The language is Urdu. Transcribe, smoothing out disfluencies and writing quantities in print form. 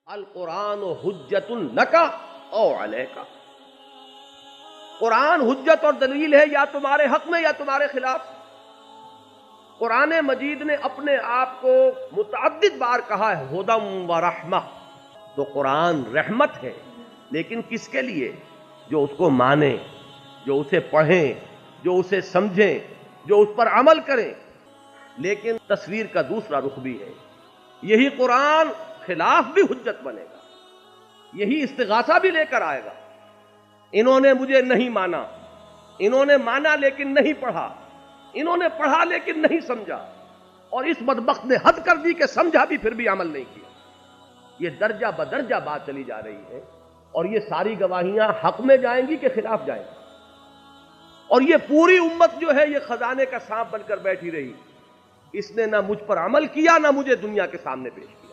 القرآن حجت لک او علیک۔ قرآن حجت اور دلیل ہے یا تمہارے حق میں یا تمہارے خلاف۔ قرآن مجید نے اپنے آپ کو متعدد بار کہا ہے ہدی و رحمہ، تو قرآن رحمت ہے، لیکن کس کے لیے؟ جو اس کو مانیں، جو اسے پڑھیں، جو اسے سمجھیں، جو اس پر عمل کریں۔ لیکن تصویر کا دوسرا رخ بھی ہے، یہی قرآن خلاف بھی حجت بنے گا، یہی استغاثہ بھی لے کر آئے گا۔ انہوں نے مجھے نہیں مانا، انہوں نے مانا لیکن نہیں پڑھا، انہوں نے پڑھا لیکن نہیں سمجھا، اور اس بدبخت نے حد کر دی کہ سمجھا بھی پھر بھی عمل نہیں کیا۔ یہ درجہ بدرجہ بات چلی جا رہی ہے، اور یہ ساری گواہیاں حق میں جائیں گی کہ خلاف جائیں گی؟ اور یہ پوری امت جو ہے یہ خزانے کا سانپ بن کر بیٹھی رہی، اس نے نہ مجھ پر عمل کیا نہ مجھے دنیا کے سامنے پیش کیا۔